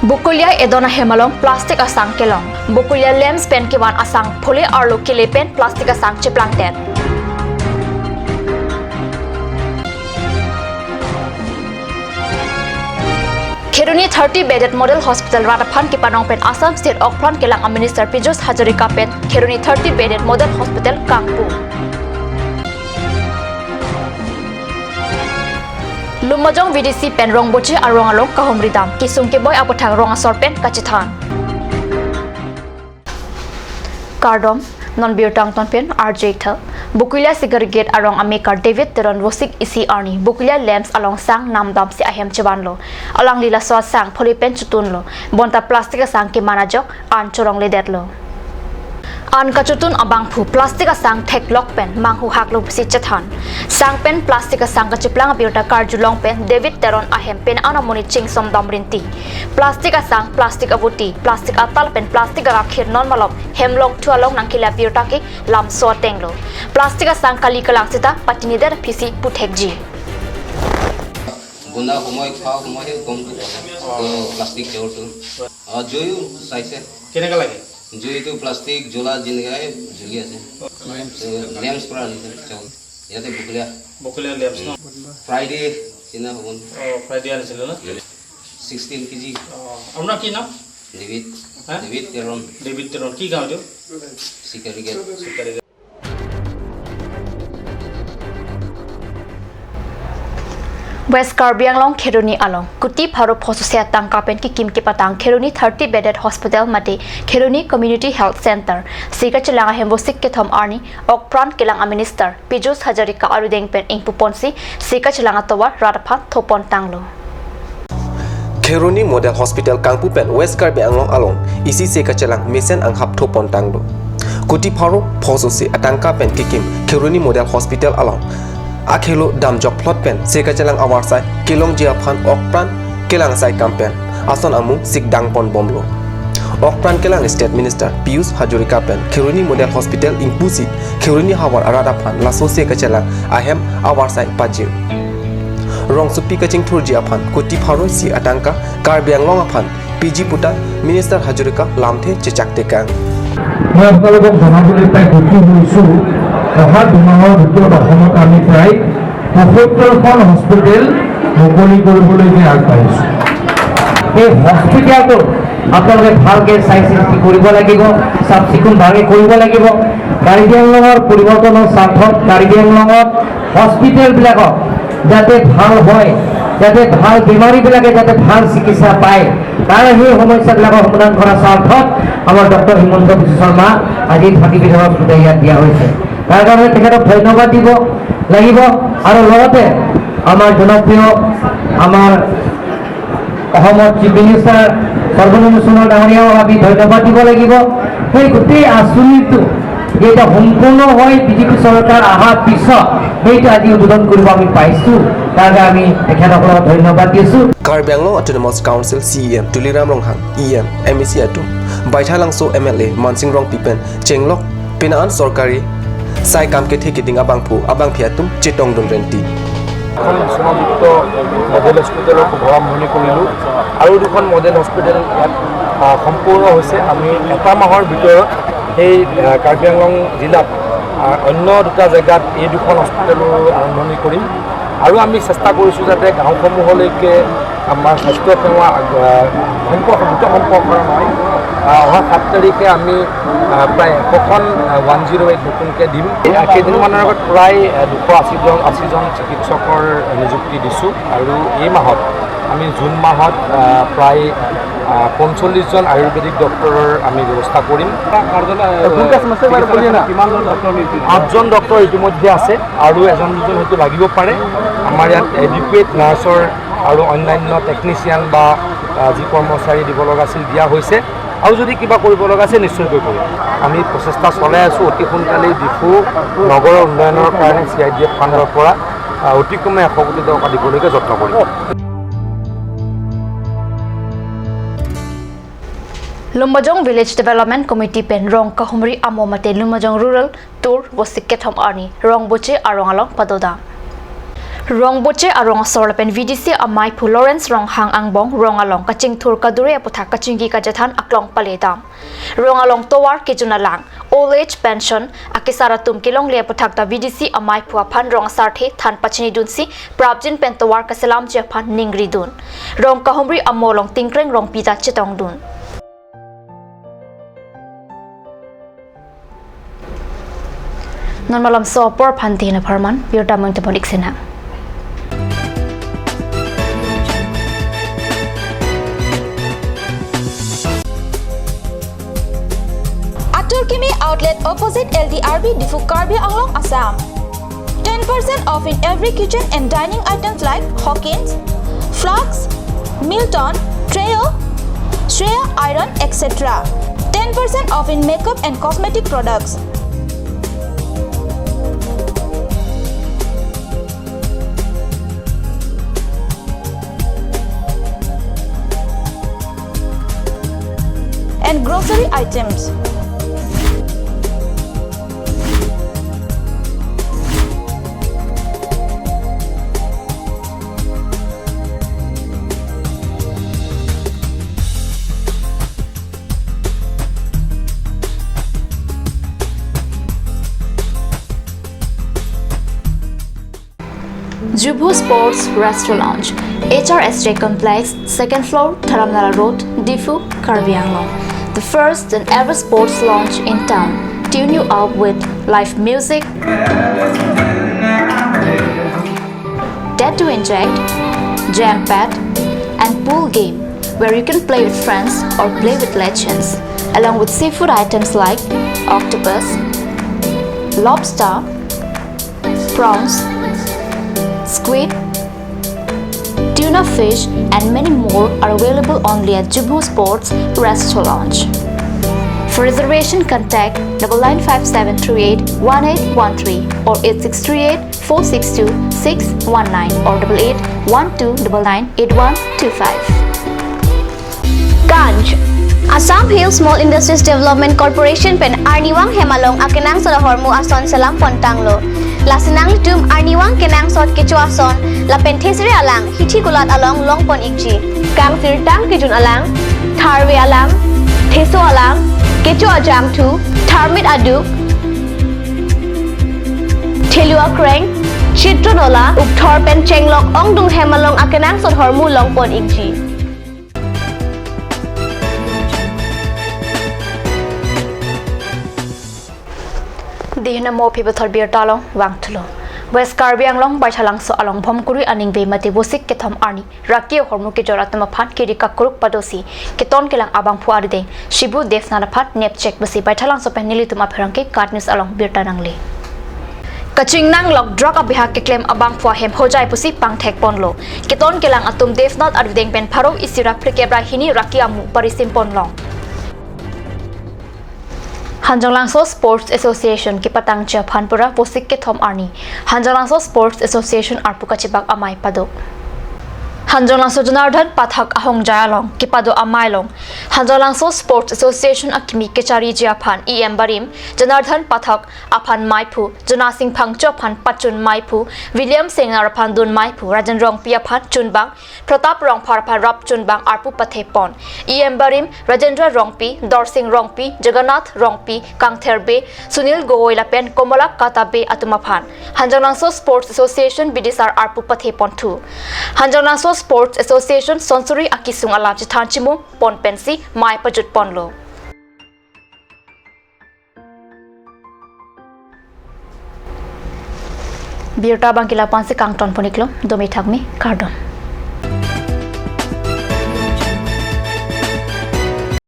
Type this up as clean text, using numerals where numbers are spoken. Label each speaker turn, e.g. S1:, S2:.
S1: Bukulia edona hemalong plastik asang kelong. Bukulia lems pen kiwan asang phule arlo kile pen plastik asang cheplang ten. Kheruni 30 bedded model hospital Radaphan ki panong pen Assam State Okphron kelang Minister Pijus Hajarika pen Kheruni 30 bedded model hospital Kangpu. Lumajong VDC pen rong boche arong along kahomri dam kisung ke boy apothang rong asor pen kachithan. Kardom non biotang ton pen RJ thal Bukulia segregate arong America David Teron Wosik isi arni Bukulia lamps along sang namdam si ahem chebanlo alang lila so sang pholipen chutunlo bonta plastic sang ke manajok an chorong le detlo an kachutun abang phu plastic sang thek lock pen manghu haklo si chathan sang pen plastic sang ka chiplang biota karjulong pen David Teron ahem pen anamoni ching som damrinti plastic sang plastic abuti plastic atal pen plastic akhir non malop hemlong thualong nangkila biota ke lam so tenglo plastic sang kali kalang sita patini der phisi puthekji
S2: bunda homoy khao homoy kom plastic cheutu joyu saise
S3: kene ka lage
S2: joyu to plastic jola jingae juli ase lamps pura chau yate bukulia
S3: lamps no
S2: friday sina hon
S3: friday ale chilo na
S2: 16 kg
S3: amna ki na
S2: david teron
S3: ki gaon jo
S2: sikari
S1: West Karbi along Kheruni along Kuti Pharo Phosusia Tangka pen ki kim ki patang Kheruni 30 bedded hospital mate Kheruni Community Health Center Sika chelanga hembosik ke thom arni Okpran kelang minister Pijus Hajarika arudeng pen ingpuponsi Sika chelanga tawar Radaphan thopon tanglo
S4: Kheruni Model Hospital Kangpu pen West Karbi along isi Sika chelang mesen anghap thopon tanglo Kuti Pharo Phosusia Tangka pen ki kim Kheruni Model Hospital along Akhelo damjok plot pen seka chelang awarsai kilong jia phan okpran kelang sai campaign ason amu sikdang pon bomlo okpran kelang state minister Piyus Hajarika pen Kheruni Model Hospital ingpusi Kheruni hawar arada phan laso seka chelang ahem awarsai pajir rong supi kaching thur jia phan Kuti Pharo si atangka Karbi long phan PG puta minister Hajarika lamthe chechak tekang
S5: মই আপোনালোকক জনাবলৈ পাই সুখী হৈছোঁ অহা দুমাহৰ ভিতৰত অসমত আমি প্ৰায় ৭৫খন হস্পিটেল মুকলি কৰিবলৈ আগবাঢ়িছোঁ এই হস্পিটেলটো আপোনালোকে ভালকৈ চাই চিন্তি কৰিব লাগিব চাফ চিকুণভাৱে কৰিব লাগিব কাৰ্বি আংলঙৰ পৰিৱৰ্তনৰ স্বাৰ্থত কাৰ্বি আংলঙত হস্পিটেলবিলাকক যাতে ভাল হয় যাতে ভাল বেমাৰীবিলাকে যাতে ভাল চিকিৎসা পায় তাৰ সেই সমস্যাবিলাকৰ সমাধান কৰাৰ স্বাৰ্থত আমাৰ ডক্টৰ হিমন্ত বিশ্ব শৰ্মা আজি থাকি বিধায়ক হস্পিটেল ইয়াত দিয়া হৈছে তাৰ কাৰণে তেখেতক ধন্যবাদ দিব লাগিব আৰু লগতে আমাৰ জনপ্ৰিয় আমাৰ অসমৰ চিফ মিনিষ্টাৰ সৰ্বানন্দ সোণোৱাল ডাঙৰীয়াও আমি ধন্যবাদ দিব লাগিব সেই গোটেই আঁচনিটো যেটা সম্পূৰ্ণ হয় বিজেপি চৰকাৰ অহাৰ পিছত সেইটো আজি উদ্বোধন কৰিব আমি পাইছোঁ তাকে আমি তেখেতসকলক ধন্যবাদ দিছোঁ
S4: Karbi Anglong Autonomous Council CEM Tuliram Ronghang EM MEC Atum Baithalangso MLA Mansing Rong Pipen Chenglok Pinaan Sorkari Sai Kamke Thekiting Abangphu Abangphiatum Chitong Dunrenti
S6: এখন সমাযুক্ত মডেল হস্পিটেলৰ শুভাৰম্ভণি কৰিলোঁ আৰু দুখন মডেল হস্পিটেল ইয়াত সম্পূৰ্ণ হৈছে আমি এটা মাহৰ ভিতৰত এই কাৰ্বি আংলং জিলাত অন্য দুটা জেগাত এই দুখন হস্পিটেলো আৰম্ভণি কৰিম আৰু আমি চেষ্টা কৰিছোঁ যাতে গাঁওসমূহলৈকে আমাৰ স্বাস্থ্য সেৱা সম্প্ৰসাৰণ হয় অহা 7 তাৰিখে আমি প্ৰায় 100খন 108 নতুনকৈ দিম কেইদিনমানৰ আগত প্ৰায় 280 জন চিকিৎসকৰ নিযুক্তি দিছোঁ আৰু এই মাহত আমি জুন মাহত প্ৰায় 45 জন আয়ুৰ্বেদিক ডক্টৰৰ আমি ব্যৱস্থা কৰিম 8জন ডক্টৰ ইতিমধ্যে আছে আৰু এজন দুজন হয়তো লাগিব পাৰে আমাৰ ইয়াত এডুকেট নাৰ্ছৰ আৰু অন্যান্য টেকনিচিয়ান বা যি কৰ্মচাৰী দিব লগা আছিল দিয়া হৈছে আৰু যদি কিবা কৰিব লগা আছে নিশ্চয়কৈ কৰিম আমি প্ৰচেষ্টা চলাই আছোঁ অতি সোনকালেই ডিফু নগৰৰ উন্নয়নৰ কাৰণে CIDF ফাণ্ডৰ পৰা অতি কমে 100 কোটি টকা দিবলৈকে যত্ন কৰিম
S1: Lumajong Village Development Committee pen rong kahumri amomate Lumajong Rural Tour Wosik ke thom arni rong boche arong along padoda Rong boche arong sorlapen VDC amai phu Lawrence rong hang angbong rong along kaching thur kadure apotha kachingi kajathan aklong paledam rong along towar kijuna lang old age pension akisara tum kilong le apothak ta VDC amai phu aphan rong sarthe than pachini dunsi prabjin pen towar kaselam je phan ningri dun rong kahomri amolong tingkreng rong pita chetong dun non malam so por phanti na pharman biota mang te bodik sena
S7: Turkimi outlet opposite LDRB Difu Karbi along Assam. 10% off in every kitchen and dining items like Hawkins, Flux, Milton, Trail, Shreya Iron, etc. 10% off in makeup and cosmetic products. And grocery items.
S1: Jubu Sports Restaurant, HRSJ Complex, 2nd floor, Dharamnala Road, Difu, Karbi Anglong. The first and ever sports lounge in town. Tune you up with live music, Dead to Inject, Jam Pad, and pool game where you can play with friends or play with legends, along with seafood items like octopus, lobster, prawns, squid, tuna fish, and many more are available only at Jubu Sports Restaurant. For reservation, contact 9957381813 or 8638462619 or 8812998125.
S8: Ganj Assam Hill Small Industries Development Corporation pen Arniwang Hemalong akenang sa hormu ason salam pontanglo. Lasinang litum Arniwang kenang sot kecho ason la penthesire alang hithi gulat along longpon ikji. Kang tirtang kijun alang tharwe alang theso alang kecho ajam thu tharmit aduk thelua kreng chitronola ukthor pen chenglok ongdung hemalong akenang sot hormu longpon ikji.
S1: Dihna mo pibathor bir talong wangthulo West Karbi Anglong baithalang so along bhomkuri aning be mate bosik kethom arni rakio hormu ke joratma phat kiri kakuruk padosi keton kelang abang phuari de shibu devnala phat nep check basi baithalang so penili tuma pherangke katnis along bir tanangle Kaching nang lok drug abihak ke claim abang phwa hem hojai pusi pangthek ponlo keton kelang atum devnat arvideng pen pharo isira phlekebra hini rakiamu parisim ponlong Hanjalangso Sports Association ki patang cha phanpura bosik ke thom arni Hanjalangso Sports Association arpuka chibak amai padok Hanjalangso Janardhan pathak ahong jalong ki pado amailong Hanjalangso Sports Association akimi kechari jia phan em barim Janardhan pathak aphan maipu Janasing phangcho phan pachun maipu William Sengar phan dun maipu Rajan rong pia phan chunbang Pratap rong phar phan rap chunbang arpu pathe pon em barim Rajendra rongpi Dorsing rongpi Jagannath rongpi Kangtherbe Sunil Gogoi lapen Komala Katabe atuma phan Hanjalangso Sports Association bidisar arpu pathe pon thu Hanjalangso Sports Association Sonsuri akisung alap jithanchimu pon pensi mai pajut ponlo Birta bangkila pansi kangton poniklo domi thakmi kardon